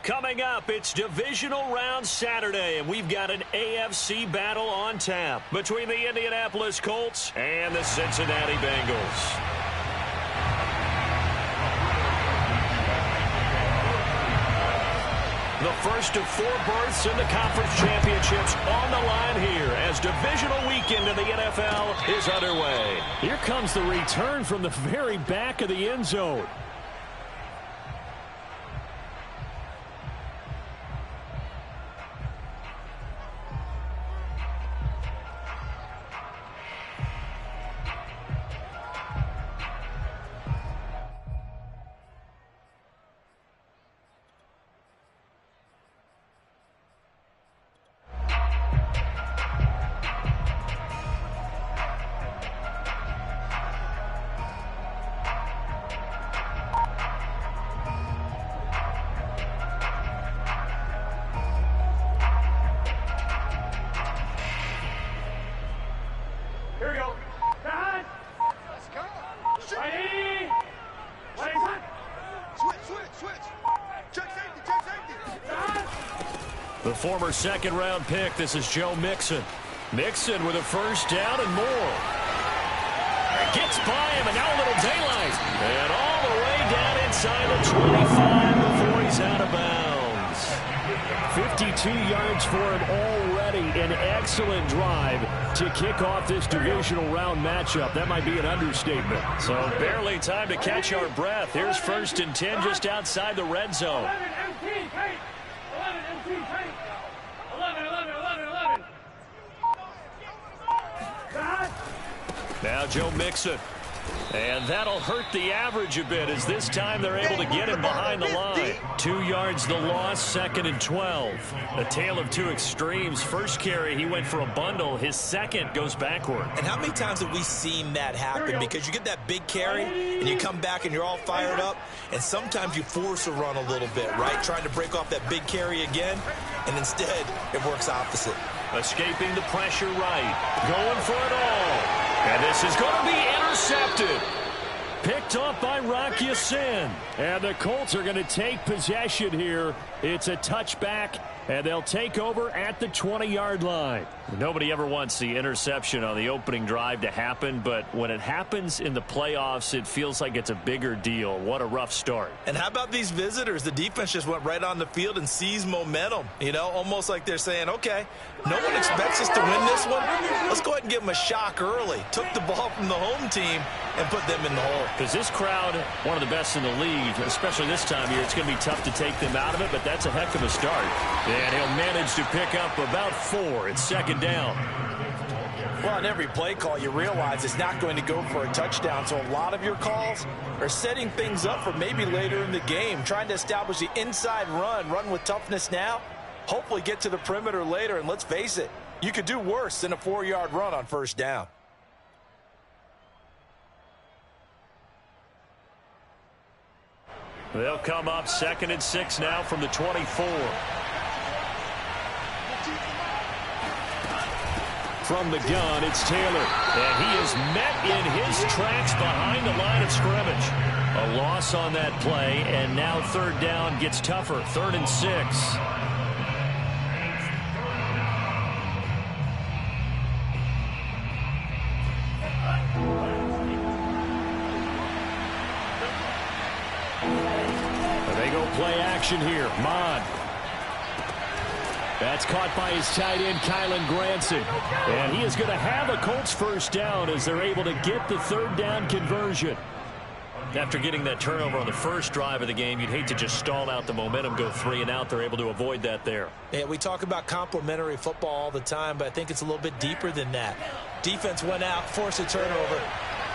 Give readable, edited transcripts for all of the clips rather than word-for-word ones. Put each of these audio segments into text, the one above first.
Coming up, it's divisional round Saturday, and we've got an AFC battle on tap between the Indianapolis Colts and the Cincinnati Bengals. The first of 4 berths in the conference championships on the line here as divisional weekend in the NFL is underway. Here comes the return from the very back of the end zone. The former second-round pick, this is Joe Mixon. Mixon with a first down and more. Gets by him, and now a little daylight. And all the way down inside the 25 before he's out of bounds. 52 yards for him already. An excellent drive to kick off this divisional round matchup. That might be an understatement. So barely time to catch our breath. Here's 1st and 10 just outside the red zone. 11. Now Joe Mixon. And that'll hurt the average a bit as this time they're able to get him behind the line. 2 yards the loss, 2nd and 12. A tale of 2 extremes. First carry, he went for a bundle. His second goes backward. And how many times have we seen that happen? Because you get that big carry, and you come back and you're all fired up, and sometimes you force a run a little bit, right? Trying to break off that big carry again, and instead it works opposite. Escaping the pressure right. Going for it all. And this is going to be intercepted. Picked off by Rock Ya-Sin. And the Colts are going to take possession here. It's a touchback, and they'll take over at the 20-yard line. Nobody ever wants the interception on the opening drive to happen, but when it happens in the playoffs, it feels like it's a bigger deal. What a rough start. And how about these visitors? The defense just went right on the field and seized momentum. You know, almost like they're saying, okay, no one expects us to win this one. Let's go ahead and give them a shock early. Took the ball from the home team and put them in the hole. Because this crowd, one of the best in the league, especially this time of year, it's going to be tough to take them out of it, but that's a heck of a start. And he'll manage to pick up about 4. It's 2nd down. Well, on every play call, you realize it's not going to go for a touchdown, so a lot of your calls are setting things up for maybe later in the game, trying to establish the inside run with toughness now, hopefully get to the perimeter later, and let's face it, you could do worse than a 4-yard run on 1st down. They'll come up 2nd and 6 now from the 24. From the gun, it's Taylor. And he is met in his tracks behind the line of scrimmage. A loss on that play, and now 3rd down gets tougher. 3rd and 6. They go play action here. Mod. That's caught by his tight end, Kylen Granson. And he is going to have a Colts 1st down as they're able to get the 3rd down conversion. After getting that turnover on the first drive of the game, you'd hate to just stall out the momentum, go 3 and out. They're able to avoid that there. Yeah, we talk about complementary football all the time, but I think it's a little bit deeper than that. Defense went out, forced a turnover,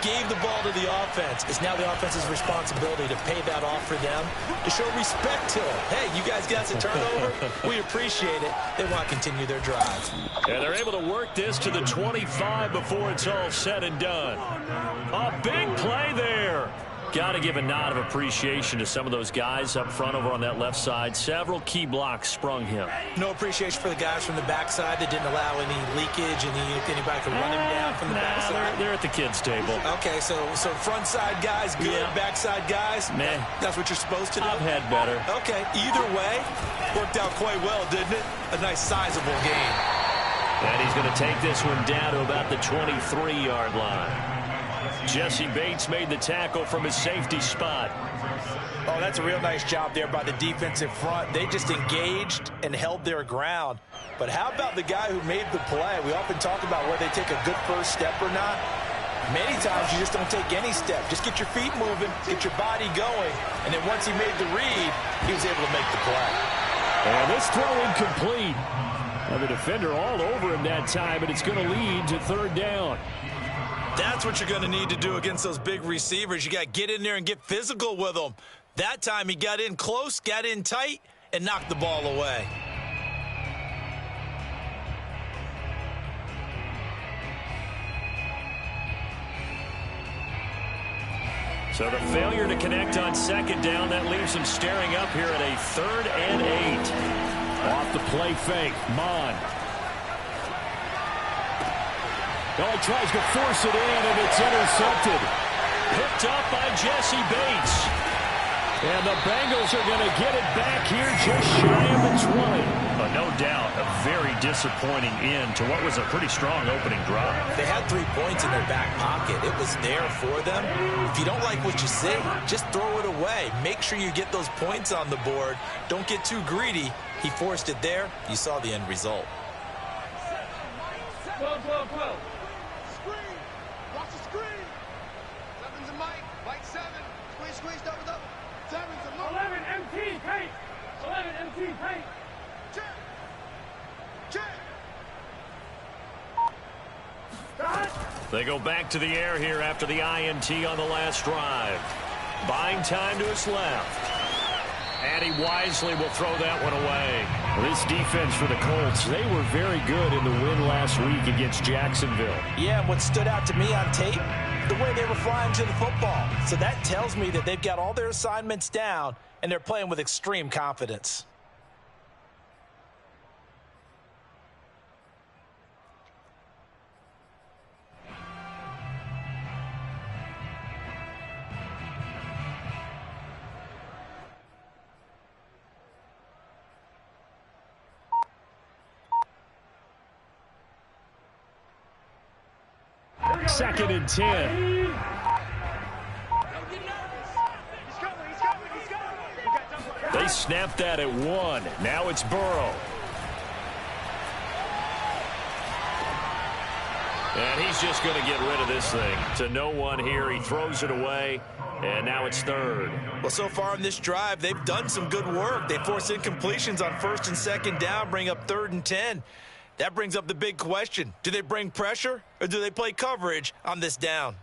gave the ball to the offense. It's now the offense's responsibility to pay that off for them, to show respect to them. Hey, you guys got the turnover. We appreciate it. They want to continue their drive. And they're able to work this to the 25 before it's all said and done. A big play there. Got to give a nod of appreciation to some of those guys up front over on that left side. Several key blocks sprung him. No appreciation for the guys from the backside that didn't allow any leakage and anybody could run him down from the backside. They're at the kids' table. Okay, so front side guys good, backside guys, meh. That's what you're supposed to do? I've had better. Okay, either way, worked out quite well, didn't it? A nice sizable gain. And he's going to take this one down to about the 23-yard line. Jesse Bates made the tackle from his safety spot. Oh, that's a real nice job there by the defensive front. They just engaged and held their ground. But how about the guy who made the play? We often talk about whether they take a good first step or not. Many times you just don't take any step. Just get your feet moving, get your body going, and then once he made the read, he was able to make the play. And this throw incomplete. And the defender all over him that time, and it's going to lead to third down. That's what you're going to need to do against those big receivers. You got to get in there and get physical with them. That time he got in close, got in tight, and knocked the ball away. So the failure to connect on second down, that leaves him staring up here at a 3rd and 8. Off the play fake, Mon. Oh, he tries to force it in, and it's intercepted. Picked up by Jesse Bates. And the Bengals are going to get it back here just shy of the 20. No doubt a very disappointing end to what was a pretty strong opening drive. They had 3 points in their back pocket. It was there for them. If you don't like what you see, just throw it away. Make sure you get those points on the board. Don't get too greedy. He forced it there. You saw the end result. 12. Screen. Watch the screen. 7's a Mike 7. Squeeze, double. 7's a Mike. 11 MT paint. 11 MT paint. Check. They go back to the air here after the INT on the last drive. Buying time to his left. And he wisely will throw that one away. This defense for the Colts, they were very good in the win last week against Jacksonville. Yeah, and what stood out to me on tape, the way they were flying to the football. So that tells me that they've got all their assignments down, and they're playing with extreme confidence. Second and 10. They snapped that at 1. Now it's Burrow. And he's just going to get rid of this thing. To no one here. He throws it away. And now it's 3rd. Well, so far on this drive, they've done some good work. They force incompletions on 1st and 2nd down, bring up 3rd and 10. That brings up the big question. Do they bring pressure or do they play coverage on this down?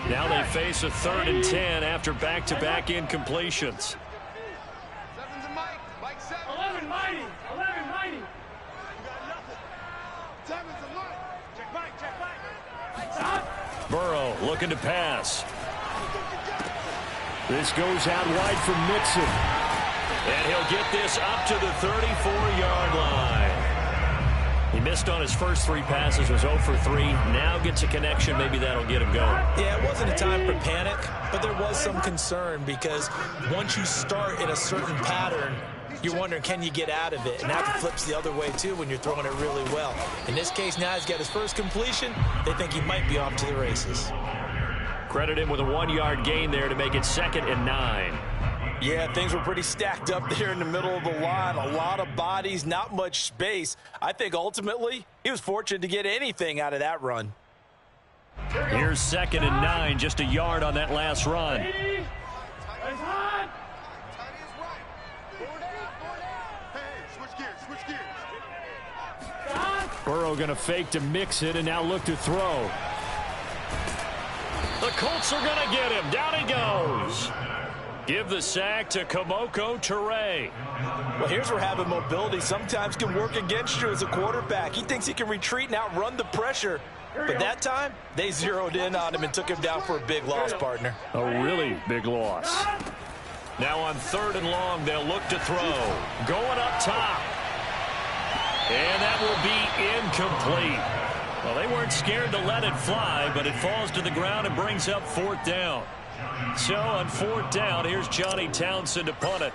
Now they face a 3rd and 10 after back-to-back incompletions. 7's a Mike 7. 11 mighty. You got nothing. 7's a Mike. Check. Burrow looking to pass. This goes out wide from Mixon. And he'll get this up to the 34-yard line. He missed on his first 3 passes, was 0 for 3. Now gets a connection. Maybe that'll get him going. Yeah, it wasn't a time for panic, but there was some concern because once you start in a certain pattern, you're wondering, can you get out of it? And that flips the other way, too, when you're throwing it really well. In this case, now he's got his first completion. They think he might be off to the races. Credit him with a 1-yard gain there to make it 2nd and 9. Yeah, things were pretty stacked up there in the middle of the line. A lot of bodies, not much space. I think ultimately he was fortunate to get anything out of that run. Here's 2nd and 9, just a yard on that last run. Burrow going to fake to mix it and now look to throw. The Colts are going to get him. Down he goes. Give the sack to Kamoko Toure. Well, here's where having mobility sometimes can work against you as a quarterback. He thinks he can retreat and outrun the pressure. But that time, they zeroed in on him and took him down for a big loss, partner. A really big loss. Now on 3rd and long, they'll look to throw. Going up top. And that will be incomplete. Well, they weren't scared to let it fly, but it falls to the ground and brings up 4th down. So on 4th down, here's Johnny Townsend to punt it.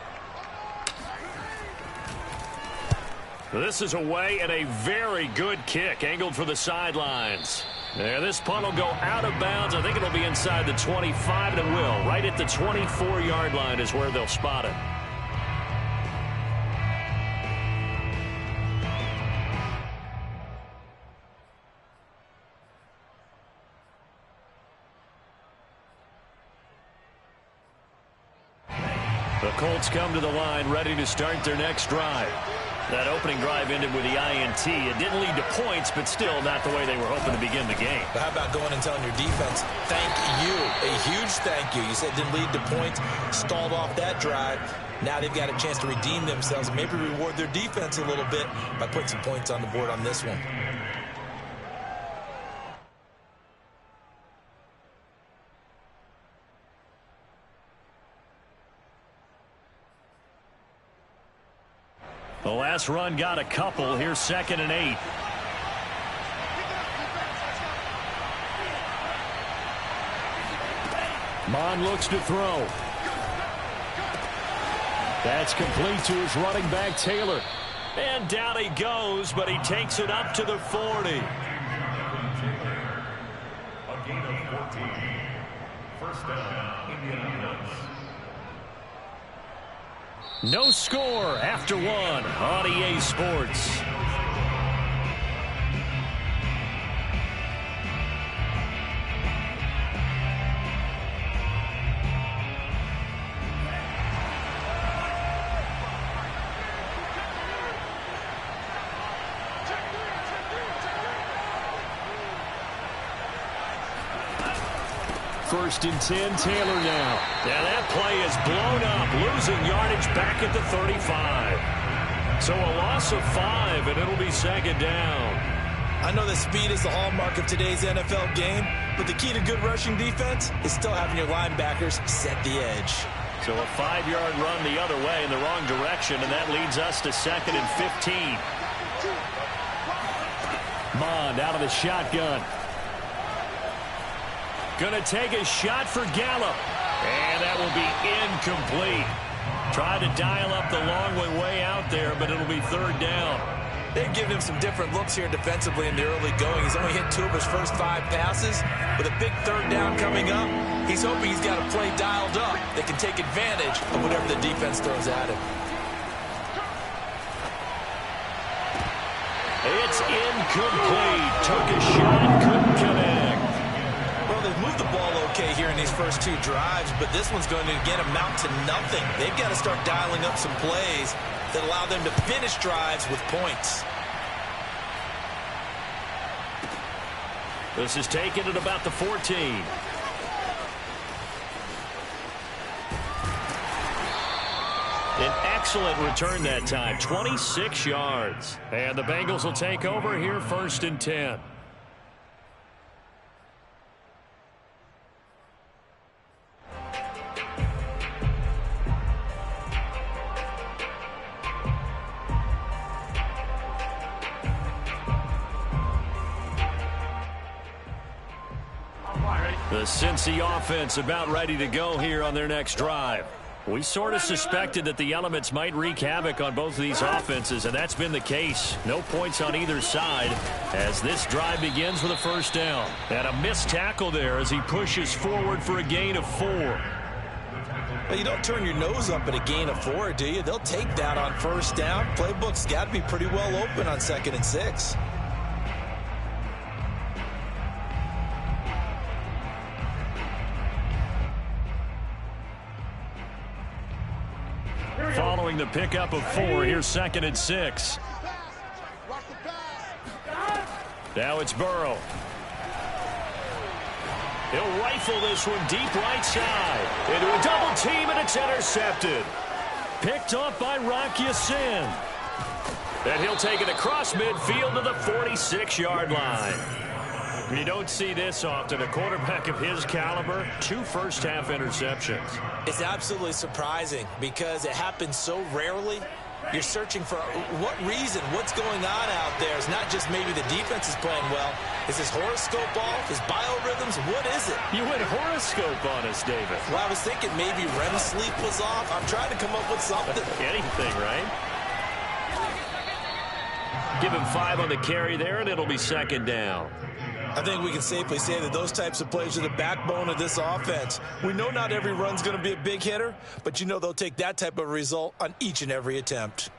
This is away and a very good kick angled for the sidelines. And this punt will go out of bounds. I think it'll be inside the 25, and it will. Right at the 24-yard line is where they'll spot it. The Colts come to the line ready to start their next drive. That opening drive ended with the INT. It didn't lead to points, but still not the way they were hoping to begin the game. But how about going and telling your defense, thank you, a huge thank you. You said it didn't lead to points, stalled off that drive. Now they've got a chance to redeem themselves and maybe reward their defense a little bit by putting some points on the board on this one. The last run got a couple. Here's 2nd and 8. Mond looks to throw. That's complete to his running back, Taylor. And down he goes, but he takes it up to the 40. A gain of 14. First down, Indianapolis. No score after 1 on EA Sports. First and 10, Taylor now. Yeah, that play is blown up, losing yardage back at the 35. So a loss of 5, and it'll be 2nd down. I know that speed is the hallmark of today's NFL game, but the key to good rushing defense is still having your linebackers set the edge. So a 5-yard run the other way in the wrong direction, and that leads us to 2nd and 15. Mond out of the shotgun. Going to take a shot for Gallup. And that will be incomplete. Tried to dial up the long way out there, but it'll be 3rd down. They've given him some different looks here defensively in the early going. He's only hit 2 of his first 5 passes. With a big 3rd down coming up, he's hoping he's got a play dialed up that can take advantage of whatever the defense throws at him. It's incomplete. Took a shot, couldn't connect. Well, they've moved the ball okay here in these first 2 drives, but this one's going to again amount to nothing. They've got to start dialing up some plays that allow them to finish drives with points. This is taken at about the 14. An excellent return that time, 26 yards. And the Bengals will take over here, 1st and 10. The Cincy offense about ready to go here on their next drive. We sort of suspected that the elements might wreak havoc on both of these offenses, and that's been the case. No points on either side as this drive begins with a 1st down. And a missed tackle there as he pushes forward for a gain of 4. Well, you don't turn your nose up at a gain of 4, do you? They'll take that on 1st down. Playbook's got to be pretty well open on 2nd and 6. Following the pickup of 4, here's 2nd and 6. Now it's Burrow. He'll rifle this one deep right side. Into a double team, and it's intercepted. Picked off by Rocky Sin. And he'll take it across midfield to the 46-yard line. You don't see this often. A quarterback of his caliber, 2 first-half interceptions. It's absolutely surprising because it happens so rarely. You're searching for what reason, what's going on out there. It's not just maybe the defense is playing well. Is his horoscope off? His biorhythms? What is it? You went horoscope on us, David. Well, I was thinking maybe REM sleep was off. I'm trying to come up with something. Anything, right? Give him 5 on the carry there, and it'll be 2nd down. I think we can safely say that those types of plays are the backbone of this offense. We know not every run's going to be a big hitter, but you know they'll take that type of result on each and every attempt.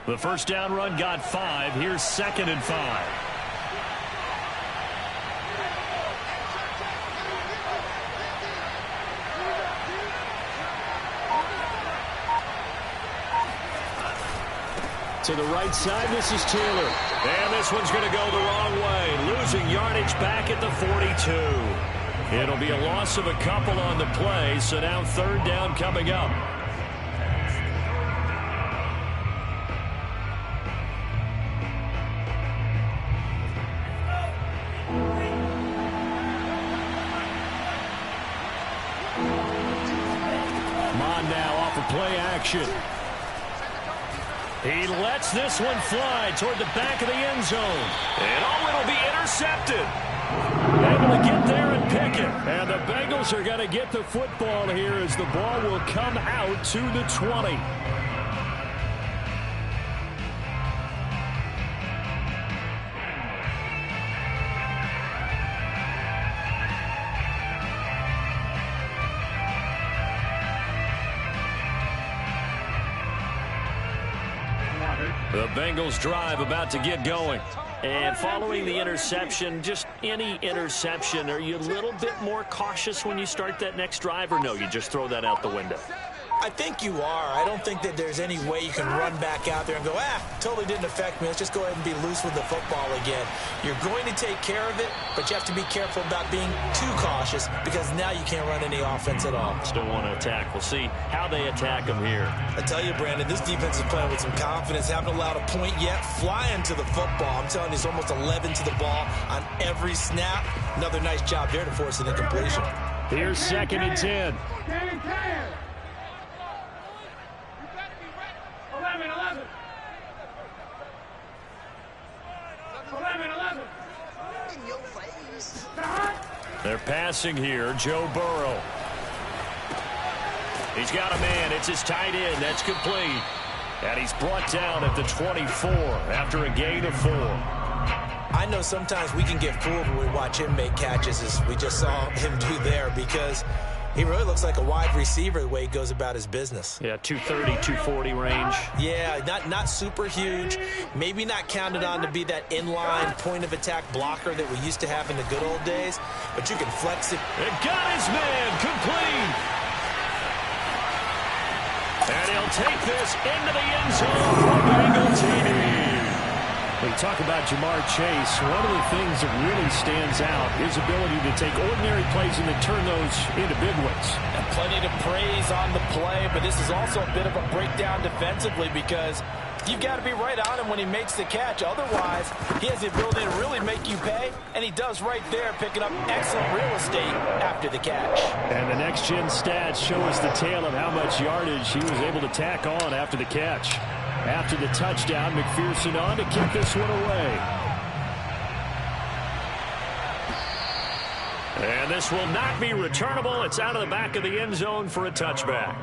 The first down run got 5. Here's 2nd and 5. To the right side, this is Taylor. And this one's going to go the wrong way. Losing yardage back at the 42. It'll be a loss of a couple on the play, so now 3rd down coming up. Come on now, off of play action. He lets this one fly toward the back of the end zone. And it'll be intercepted. Able to get there and pick it. And the Bengals are going to get the football here as the ball will come out to the 20. The Bengals drive about to get going. And following the interception, just any interception, are you a little bit more cautious when you start that next drive, or no, you just throw that out the window? I think you are. I don't think that there's any way you can run back out there and go, totally didn't affect me. Let's just go ahead and be loose with the football again. You're going to take care of it, but you have to be careful about being too cautious because now you can't run any offense at all. Still want to attack. We'll see how they attack them here. I tell you, Brandon, this defense is playing with some confidence. Haven't allowed a point yet. Flying to the football. I'm telling you, it's almost 11 to the ball on every snap. Another nice job there to force an incompletion. Here's 2nd and 10. 11. They're passing here. Joe Burrow. He's got a man. It's his tight end. That's complete. And he's brought down at the 24 after a gain of 4. I know sometimes we can get fooled when we watch him make catches, as we just saw him do there, because he really looks like a wide receiver the way he goes about his business. Yeah, 230, 240 range. Yeah, not super huge. Maybe not counted on to be that inline point-of-attack blocker that we used to have in the good old days, but you can flex it. It got his man complete. And he'll take this into the end zone for Bengal TV. We talk about Jamar Chase. One of the things that really stands out, his ability to take ordinary plays and then turn those into big ones. And plenty to praise on the play, but this is also a bit of a breakdown defensively because you've got to be right on him when he makes the catch. Otherwise, he has the ability to really make you pay, and he does right there, picking up excellent real estate after the catch. And the next-gen stats show us the tale of how much yardage he was able to tack on after the catch. After the touchdown, McPherson on to kick this one away. And this will not be returnable. It's out of the back of the end zone for a touchback.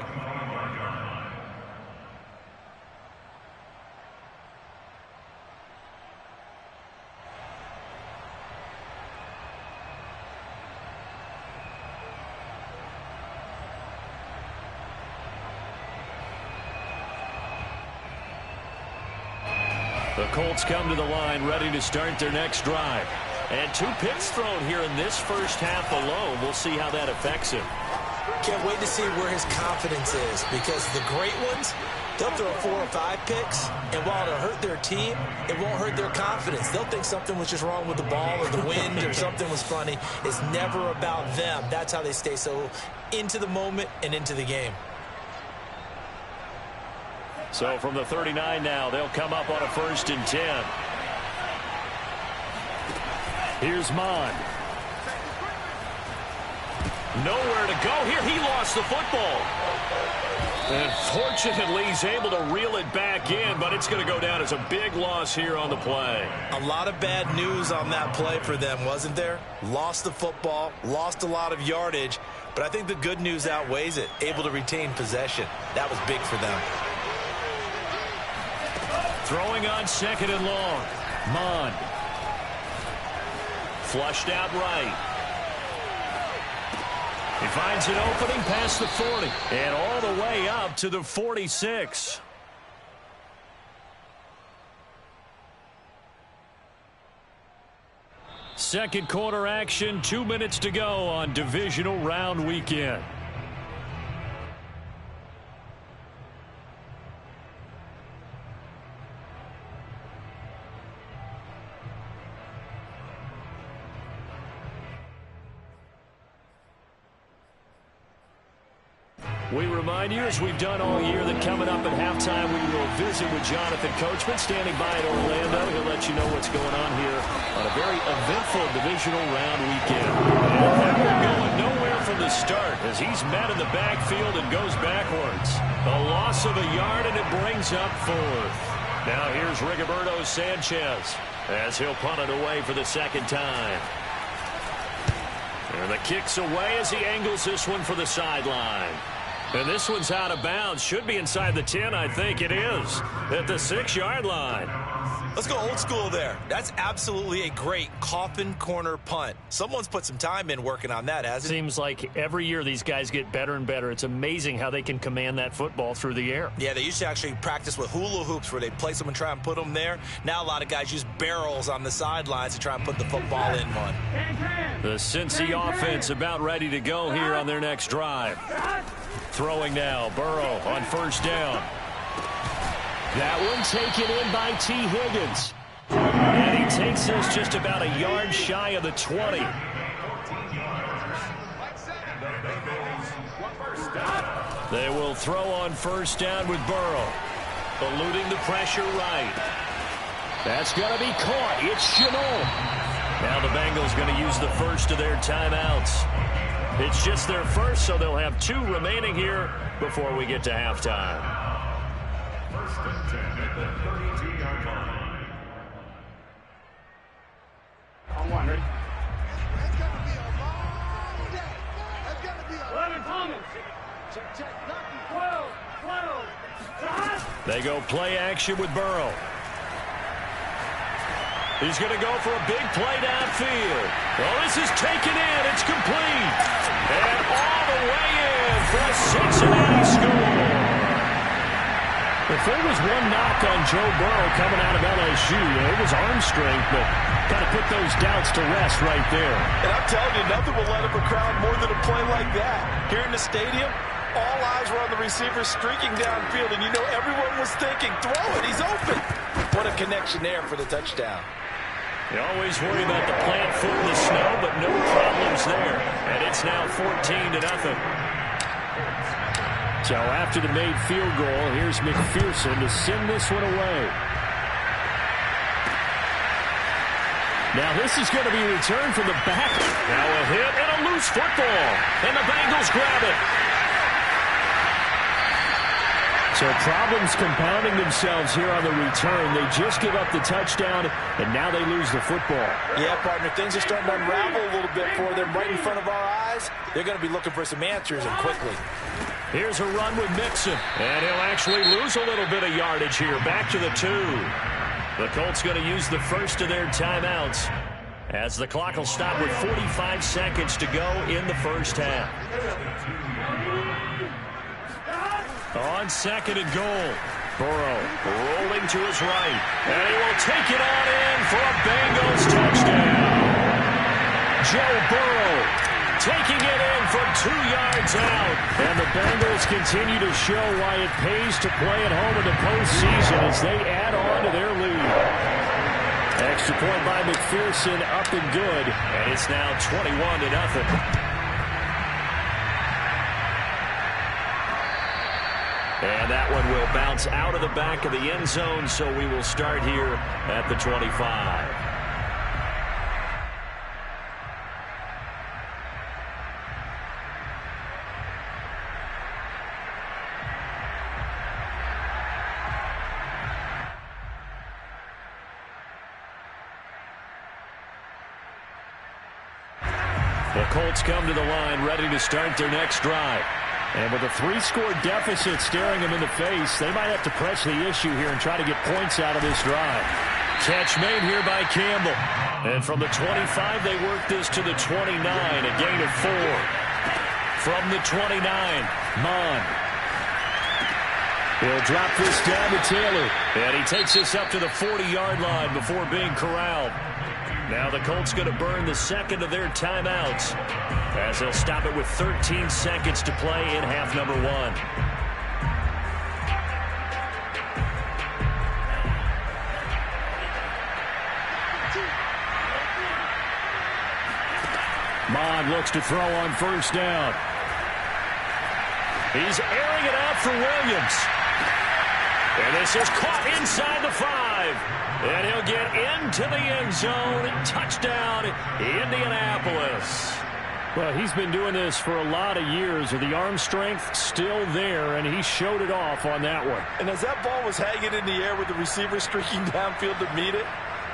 The Colts come to the line ready to start their next drive. And 2 picks thrown here in this first half alone. We'll see how that affects him. Can't wait to see where his confidence is, because the great ones, They'll throw 4 or 5 picks, and while it'll hurt their team, it won't hurt their confidence. They'll think something was just wrong with the ball or the wind or something was funny. It's never about them. That's how they stay so into the moment and into the game. So from the 39 now, they'll come up on a 1st and 10. Here's Mond. Nowhere to go here. He lost the football. And fortunately, he's able to reel it back in, but it's going to go down as a big loss here on the play. A lot of bad news on that play for them, wasn't there? Lost the football, lost a lot of yardage, but I think the good news outweighs it. Able to retain possession. That was big for them. Throwing on 2nd and long. Mond. Flushed out right. He finds an opening past the 40 and all the way up to the 46. Second quarter action, 2 minutes to go on divisional round weekend. We remind you, as we've done all year, that coming up at halftime, we will visit with Jonathan Coachman, standing by in Orlando. He'll let you know what's going on here on a very eventful divisional round weekend. And that will going nowhere from the start as he's met in the backfield and goes backwards. A loss of a yard, and it brings up 4th. Now here's Rigoberto Sanchez as he'll punt it away for the 2nd time. And the kick's away as he angles this one for the sideline. And this one's out of bounds. Should be inside the 10, I think it is, at the 6-yard line. Let's go old school there. That's absolutely a great coffin corner punt. Someone's put some time in working on that, hasn't it? Seems like every year these guys get better and better. It's amazing how they can command that football through the air. Yeah, they used to actually practice with hula hoops where they place them and try and put them there. Now a lot of guys use barrels on the sidelines to try and put the football in one. The Cincy offense about ready to go here on their next drive. Throwing now, Burrow on 1st down. That one taken in by T. Higgins. And he takes us just about a yard shy of the 20. They will throw on 1st down with Burrow. Eluding the pressure right. That's going to be caught. It's Chenault. Now the Bengals going to use the first of their timeouts. It's just their first, so they'll have 2 remaining here before we get to halftime. 1st and 10 at the 32-yard line. On 1, ready? That's going to be a long day. That's going to be a 11 Thomas. Check, 12. They go play action with Burrow. He's going to go for a big play downfield. Well, this is taken in. It's complete. And all the way in for a Cincinnati score. If there was one knock on Joe Burrow coming out of LSU, it was arm strength, but kind of put those doubts to rest right there. And I'm telling you, nothing will let up a crowd more than a play like that. Here in the stadium, all eyes were on the receiver streaking downfield, and you know everyone was thinking, throw it, he's open. What a connection there for the touchdown. You always worry about the plant foot in the snow, but no problems there. And it's now 14-0. So after the made field goal, here's McPherson to send this one away. Now this is going to be returned from the back. Now a hit and a loose football. And the Bengals grab it. So problems compounding themselves here on the return. They just give up the touchdown, and now they lose the football. Yeah, partner, things are starting to unravel a little bit for them right in front of our eyes. They're going to be looking for some answers, and quickly. Here's a run with Mixon, and he'll actually lose a little bit of yardage here. Back to the 2. The Colts going to use the first of their timeouts as the clock will stop with 45 seconds to go in the first half. On 2nd and goal, Burrow rolling to his right, and he will take it on in for a Bengals touchdown. Joe Burrow taking it in from 2 yards out. And the Bengals continue to show why it pays to play at home in the postseason as they add on to their lead. Extra point by McPherson, up and good. And it's now 21-0. And that one will bounce out of the back of the end zone, so we will start here at the 25. The Colts come to the line, ready to start their next drive. And with a 3-score deficit staring them in the face, they might have to press the issue here and try to get points out of this drive. Catch made here by Campbell. And from the 25, they work this to the 29, a gain of 4. From the 29, Mon. He'll drop this down to Taylor. And he takes this up to the 40-yard line before being corralled. Now the Colts going to burn the second of their timeouts as they'll stop it with 13 seconds to play in half number 1. Mon looks to throw on first down. He's airing it out for Williams. And this is caught inside the 5. And he'll get into the end zone. Touchdown, Indianapolis. Well, he's been doing this for a lot of years with the arm strength still there, and he showed it off on that one. And as that ball was hanging in the air with the receiver streaking downfield to meet it,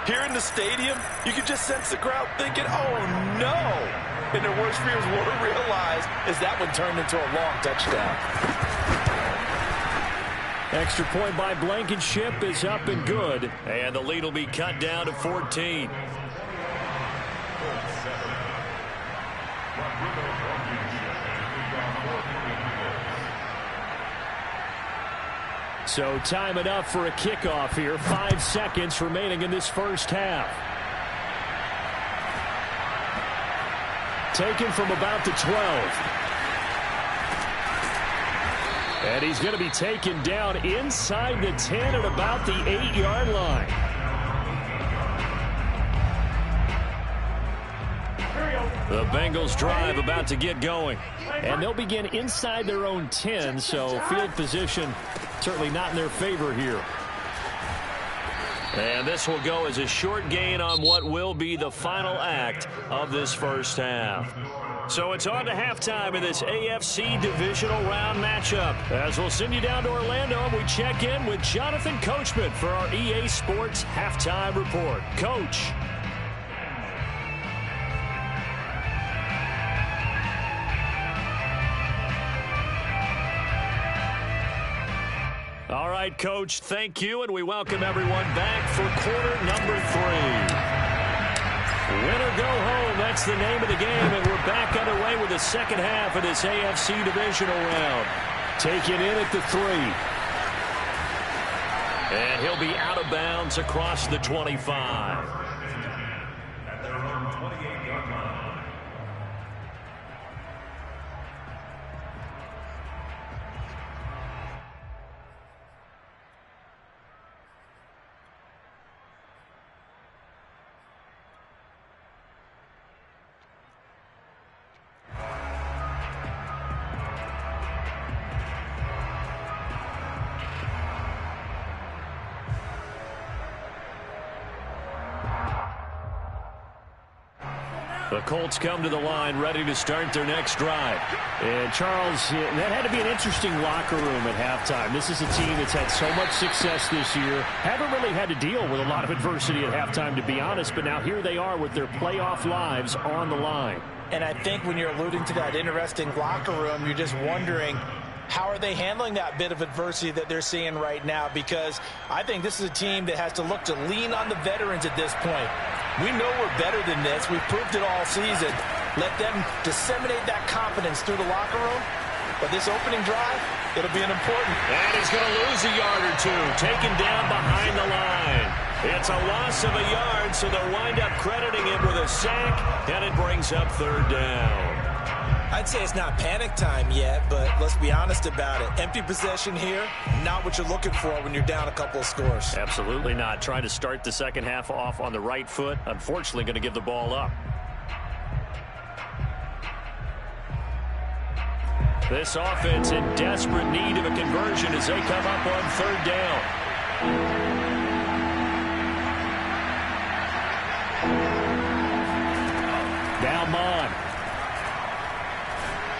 here in the stadium, you could just sense the crowd thinking, oh, no. And their worst fears were realized as that one turned into a long touchdown. Extra point by Blankenship is up and good. And the lead will be cut down to 14. So time enough for a kickoff here. 5 seconds remaining in this first half. Taken from about the 12. And he's going to be taken down inside the 10 at about the 8-yard line. The Bengals drive about to get going. And they'll begin inside their own 10, so field position certainly not in their favor here. And this will go as a short gain on what will be the final act of this first half. So it's on to halftime in this AFC divisional round matchup. As we'll send you down to Orlando, and we check in with Jonathan Coachman for our EA Sports Halftime Report. Coach. All right, Coach, thank you, and we welcome everyone back for quarter number 3. Win or go home, that's the name of the game, and we're back underway with the second half of this AFC divisional round. Taken in at the 3. And he'll be out of bounds across the 25. At their own 28-yard line. The Colts come to the line ready to start their next drive. And, Charles, that had to be an interesting locker room at halftime. This is a team that's had so much success this year. Haven't really had to deal with a lot of adversity at halftime, to be honest. But now here they are with their playoff lives on the line. And I think when you're alluding to that interesting locker room, you're just wondering, how are they handling that bit of adversity that they're seeing right now? Because I think this is a team that has to look to lean on the veterans at this point. We know we're better than this. We've proved it all season. Let them disseminate that confidence through the locker room. But this opening drive, it'll be an important. And he's going to lose a yard or two. Taken down behind the line. It's a loss of a yard, so they'll wind up crediting him with a sack, and it brings up third down. I'd say it's not panic time yet, but let's be honest about it. Empty possession here, not what you're looking for when you're down a couple of scores. Absolutely not. Trying to start the second half off on the right foot. Unfortunately, going to give the ball up. This offense in desperate need of a conversion as they come up on third down. Now Mon.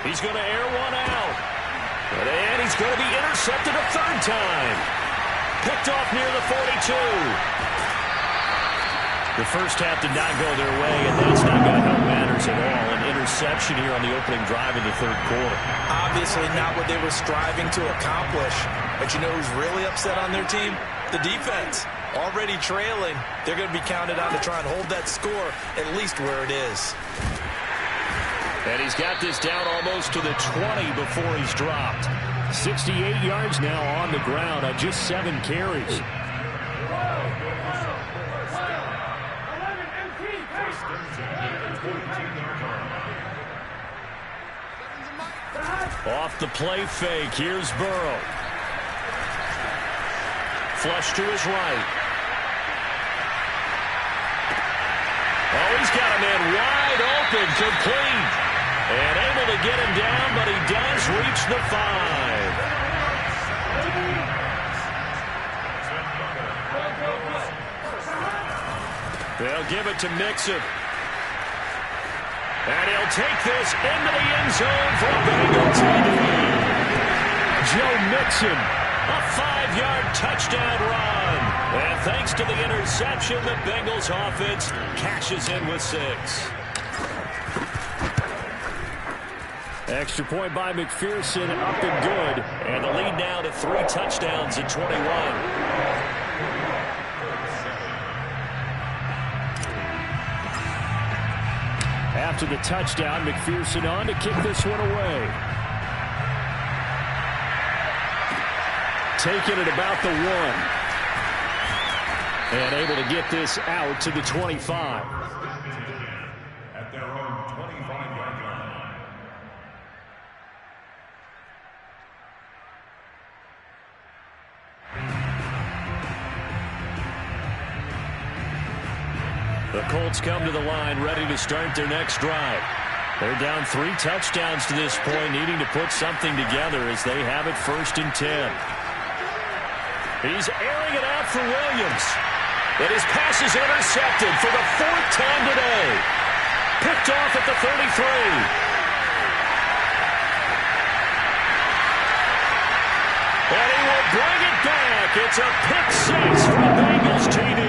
He's going to air one out. And he's going to be intercepted a third time. Picked off near the 42. The first half did not go their way, and that's not going to help matters at all. An interception here on the opening drive of the third quarter. Obviously not what they were striving to accomplish. But you know who's really upset on their team? The defense. Already trailing. They're going to be counted on to try and hold that score at least where it is. And he's got this down almost to the 20 before he's dropped. 68 yards now on the ground on just 7 carries. Off the play fake, here's Burrow. Flush to his right. Oh, he's got a man wide open, complete. And able to get him down, but he does reach the 5. They'll give it to Mixon. And he'll take this into the end zone for a Bengal TD. Joe Mixon, a 5-yard touchdown run. And thanks to the interception, the Bengals offense cashes in with 6. Extra point by McPherson, up and good. And the lead now to 3 touchdowns at 21. After the touchdown, McPherson on to kick this one away. Taking it about the 1. And able to get this out to the 25. At their own 25-yard line. The Colts come to the line ready to start their next drive. They're down 3 touchdowns to this point, needing to put something together as they have it 1st and 10. He's airing it out for Williams. And his pass is intercepted for the 4th time today. Picked off at the 33. And he will bring it back. It's a pick 6 for the Bengals TD.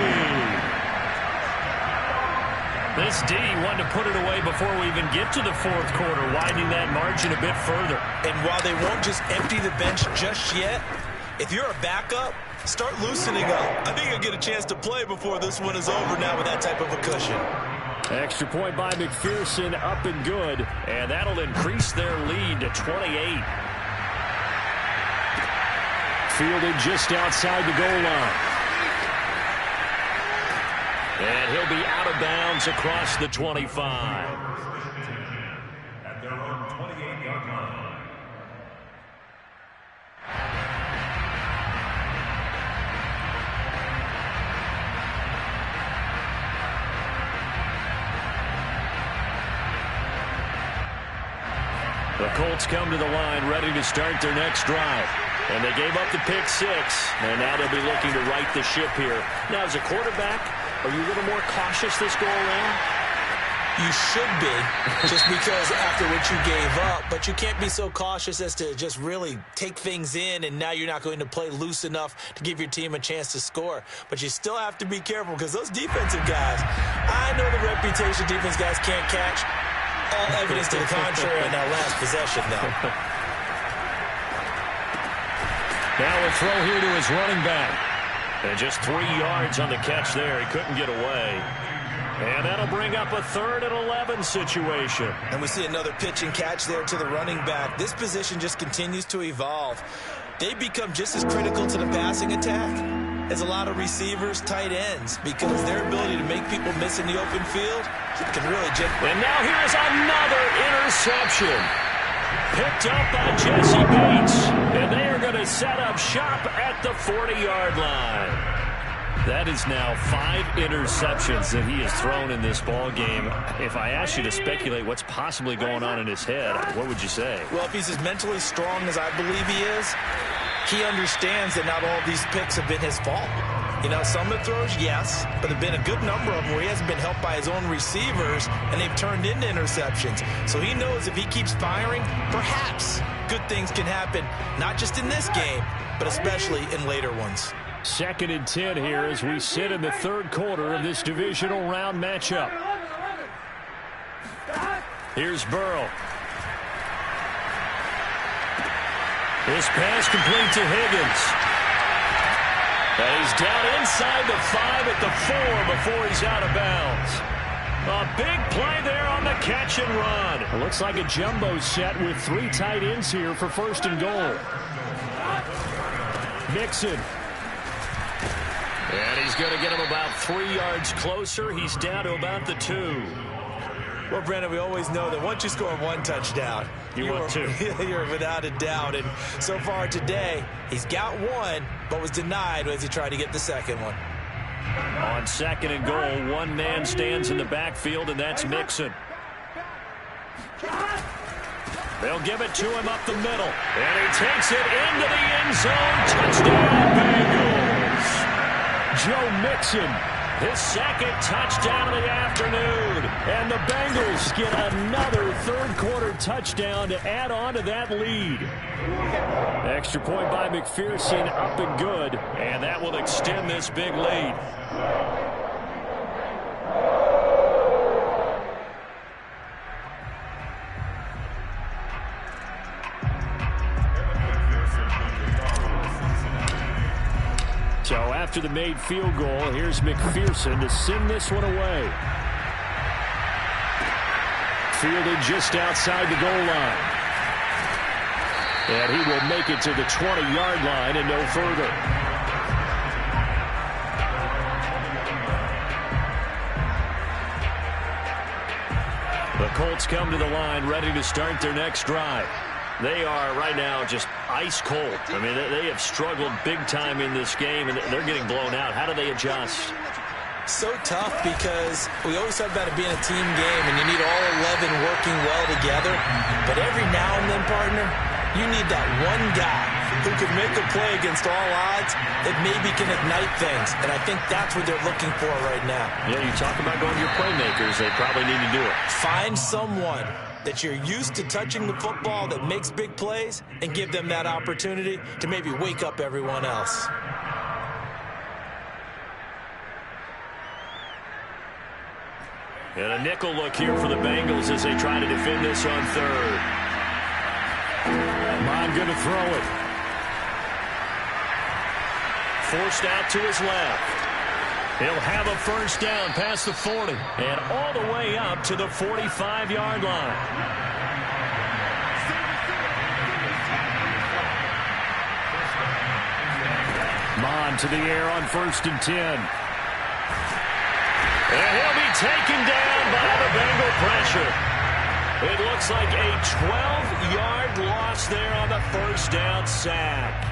This D wanted to put it away before we even get to the 4th quarter, widening that margin a bit further. And while they won't just empty the bench just yet, if you're a backup, start loosening up. I think you'll get a chance to play before this one is over now with that type of a cushion. Extra point by McPherson, up and good. And that'll increase their lead to 28. Fielded just outside the goal line. And he'll be out of bounds across the 25. At their own 28-yard line. The Colts come to the line ready to start their next drive. And they gave up the pick 6. And now they'll be looking to right the ship here. Now, as a quarterback, are you a little more cautious this go-around? You should be, just because after what you gave up. But you can't be so cautious as to just really take things in, and now you're not going to play loose enough to give your team a chance to score. But you still have to be careful because those defensive guys, I know the reputation defense guys can't catch. All evidence to the contrary on that last possession, though. Now a throw here to his running back. And just 3 yards on the catch there. He couldn't get away. And that'll bring up a 3rd and 11 situation. And we see another pitch and catch there to the running back. This position just continues to evolve. They become just as critical to the passing attack is a lot of receivers, tight ends, because their ability to make people miss in the open field can really generate. And now here's another interception. Picked up by Jesse Bates. And they are going to set up shop at the 40-yard line. That is now 5 interceptions that he has thrown in this ball game. If I asked you to speculate what's possibly going on in his head, what would you say? Well, if he's as mentally strong as I believe he is, he understands that not all of these picks have been his fault. You know, some of the throws, yes, but there have been a good number of them where he hasn't been helped by his own receivers, and they've turned into interceptions. So he knows if he keeps firing, perhaps good things can happen, not just in this game, but especially in later ones. 2nd and 10 here as we sit in the 3rd quarter of this divisional round matchup. Here's Burrow. His pass complete to Higgins. And he's down inside the 5 at the 4 before he's out of bounds. A big play there on the catch and run. It looks like a jumbo set with 3 tight ends here for 1st and goal. Mixon. And he's going to get him about 3 yards closer. He's down to about the 2. Well, Brandon, we always know that once you score 1 touchdown, want 2. You're without a doubt. And so far today, he's got 1, but was denied as he tried to get the 2nd one. On 2nd and goal, 1 man stands in the backfield, and that's Mixon. They'll give it to him up the middle. And he takes it into the end zone. Touchdown, Bengals. Joe Mixon, his 2nd touchdown of the afternoon. And the Bengals get another 3rd quarter touchdown to add on to that lead. Extra point by McPherson, up and good. And that will extend this big lead. So after the made field goal, here's McPherson to send this one away. Fielded just outside the goal line. And he will make it to the 20-yard line and no further. The Colts come to the line ready to start their next drive. They are right now just ice cold. I mean, they have struggled big time in this game, and they're getting blown out. How do they adjust? So tough because we always talk about it being a team game, and you need all 11 working well together. But every now and then, partner, you need that one guy who can make a play against all odds that maybe can ignite things. And I think that's what they're looking for right now. Yeah, you talk about going to your playmakers. They probably need to do it. Find someone that you're used to touching the football that makes big plays and give them that opportunity to maybe wake up everyone else. And a nickel look here for the Bengals as they try to defend this on 3rd. Mond going to throw it. Forced out to his left. He'll have a 1st down past the 40 and all the way up to the 45-yard line. Mond to the air on 1st and 10. And he'll be taken down by the Bengal pressure. It looks like a 12-yard loss there on the 1st down sack.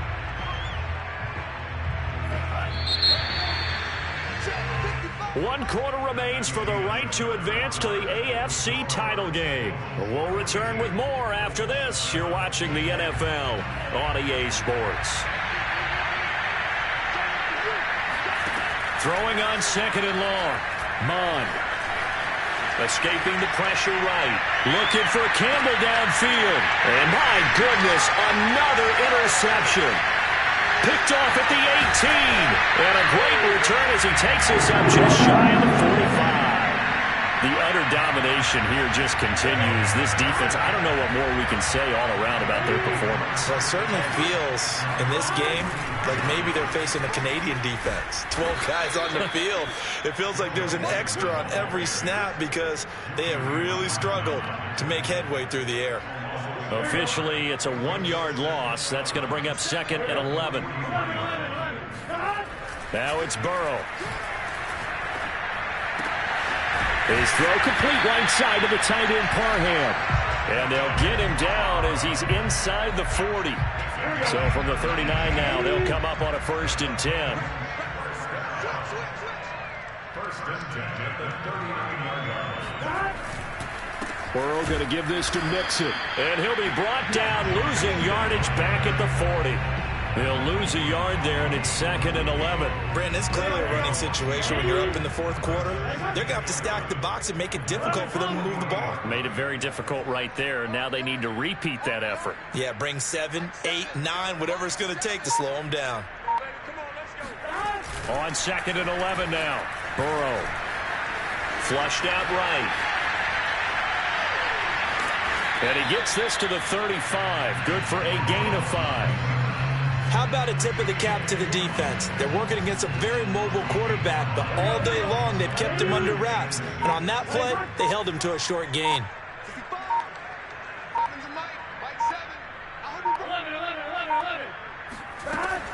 One quarter remains for the right to advance to the AFC title game. We'll return with more after this. You're watching the NFL on EA Sports. Throwing on 2nd and long. Mond. Escaping the pressure right. Looking for Campbell downfield. And my goodness, another interception. Picked off at the 18. And a great return as he takes us up just shy of the 45. The utter domination here just continues. This defense, I don't know what more we can say all around about their performance. Well, it certainly feels in this game like maybe they're facing a Canadian defense. 12 guys on the field. It feels like there's an extra on every snap because they have really struggled to make headway through the air. Officially, it's a 1-yard loss. That's going to bring up 2nd and 11. Now it's Burrow. His throw complete right side to the tight end, Parham. And they'll get him down as he's inside the 40. So from the 39 now, they'll come up on a 1st and 10. First and 10 at the 39-yard line. Burrow going to give this to Mixon. And he'll be brought down, losing yardage back at the 40. They'll lose a yard there, and it's 2nd and 11. Brandon, it's clearly a running situation when you're up in the 4th quarter. They're going to have to stack the box and make it difficult for them to move the ball. Made it very difficult right there. Now they need to repeat that effort. Yeah, bring 7, 8, 9, whatever it's going to take to slow them down. On 2nd and 11 now. Burrow. Flushed out right. And he gets this to the 35. Good for a gain of 5. How about a tip of the cap to the defense? They're working against a very mobile quarterback, but all day long they've kept him under wraps. And on that play, they held him to a short gain.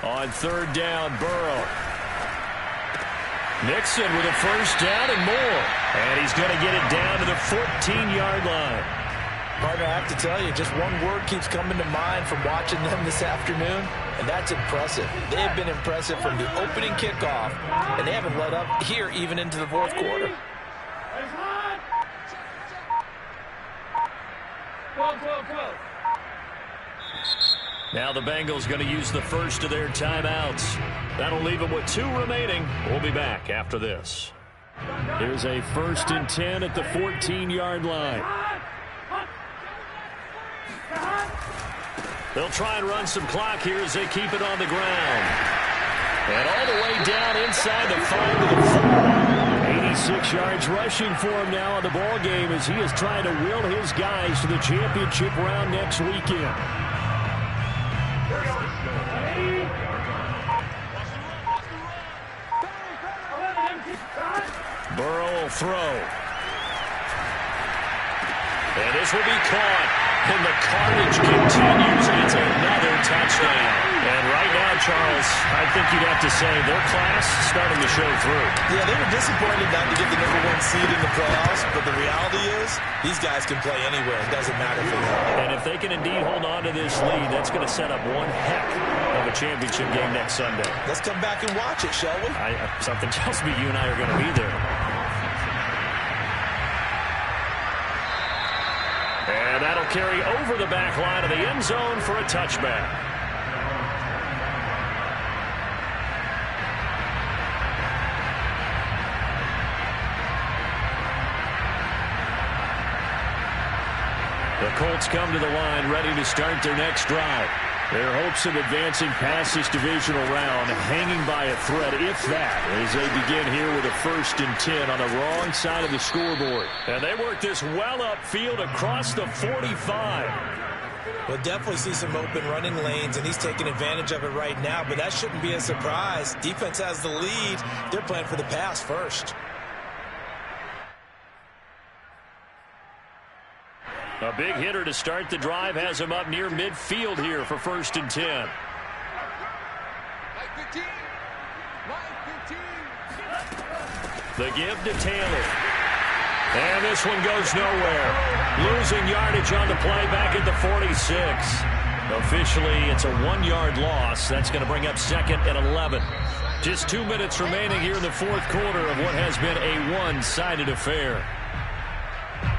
On 3rd down, Burrow. Mixon with a 1st down and more. And he's going to get it down to the 14-yard line. Partner, I have to tell you, just one word keeps coming to mind from watching them this afternoon, and that's impressive. They have been impressive from the opening kickoff, and they haven't let up here even into the 4th quarter. Now the Bengals going to use the first of their timeouts. That'll leave them with 2 remaining. We'll be back after this. Here's a 1st and 10 at the 14-yard line. They'll try and run some clock here as they keep it on the ground. And all the way down inside the 5 to the 4. 86 yards rushing for him now on the ball game as he is trying to will his guys to the championship round next weekend. Burrow will throw. And this will be caught. And the carnage continues. It's another touchdown. And right now, Charles, I think you'd have to say their class starting to show through. Yeah, they were disappointed not to get the #1 seed in the playoffs, but the reality is these guys can play anywhere. It doesn't matter for them. And if they can indeed hold on to this lead, that's going to set up one heck of a championship game next Sunday. Let's come back and watch it, shall we? Something tells me you and I are going to be there. And that'll carry over the back line of the end zone for a touchback. The Colts come to the line ready to start their next drive. Their hopes of advancing past this divisional round hanging by a thread, if that, as they begin here with a 1st and 10 on the wrong side of the scoreboard. And they work this well upfield across the 45. We'll definitely see some open running lanes, and he's taking advantage of it right now, but that shouldn't be a surprise. Defense has the lead. They're playing for the pass first. A big hitter to start the drive has him up near midfield here for 1st and 10. Line 15. Line 15. The give to Taylor. And this one goes nowhere. Losing yardage on the play back at the 46. Officially, it's a 1-yard loss. That's going to bring up 2nd and 11. Just 2 minutes remaining here in the 4th quarter of what has been a one-sided affair.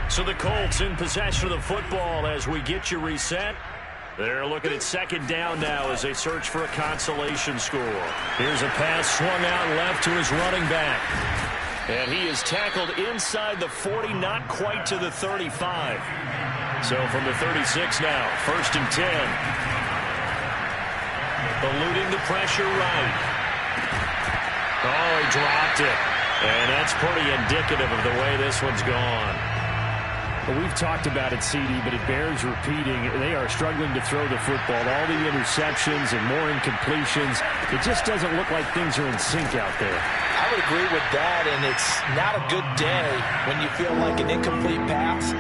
So the Colts in possession of the football as we get you reset. They're looking at 2nd down now as they search for a consolation score. Here's a pass swung out left to his running back. And he is tackled inside the 40, not quite to the 35. So from the 36 now, 1st and 10. Eluding the pressure right. Oh, he dropped it. And that's pretty indicative of the way this one's gone. Well, we've talked about it, CD, but it bears repeating. They are struggling to throw the football. All the interceptions and more incompletions. It just doesn't look like things are in sync out there. I would agree with that, and it's not a good day when you feel like an incomplete pass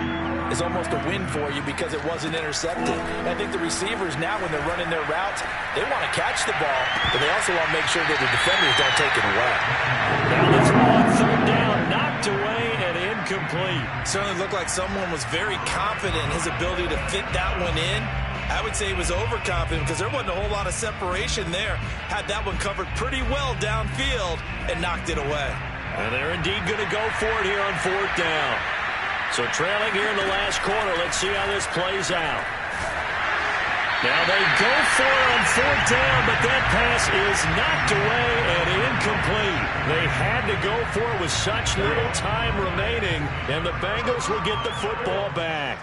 is almost a win for you because it wasn't intercepted. And I think the receivers now, when they're running their routes, they want to catch the ball, but they also want to make sure that the defenders don't take it away. Now the throw on third down, knocked away and incomplete. Certainly looked like someone was very confident in his ability to fit that one in. I would say he was overconfident because there wasn't a whole lot of separation there. Had that one covered pretty well downfield and knocked it away. And they're indeed going to go for it here on fourth down. So trailing here in the last quarter. Let's see how this plays out. Now they go for it on fourth down, but that pass is knocked away and incomplete. They had to go for it with such little time remaining, and the Bengals will get the football back.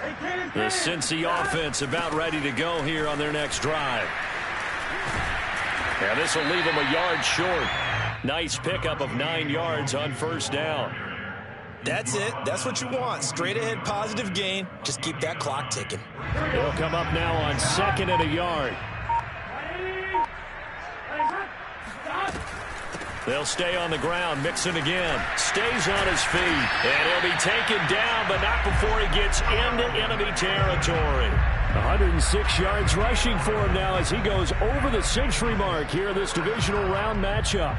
The Cincy offense about ready to go here on their next drive. And this will leave them a yard short. Nice pickup of 9 yards on first down. That's it. That's what you want. Straight ahead positive gain. Just keep that clock ticking. It'll come up now on 2nd and a yard. They'll stay on the ground. Mixon again. Stays on his feet. And he'll be taken down, but not before he gets into enemy territory. 106 yards rushing for him now as he goes over the century mark here in this divisional round matchup.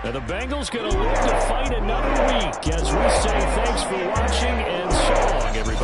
Now the Bengals going to live to fight another week as we say thanks for watching and so long, everybody.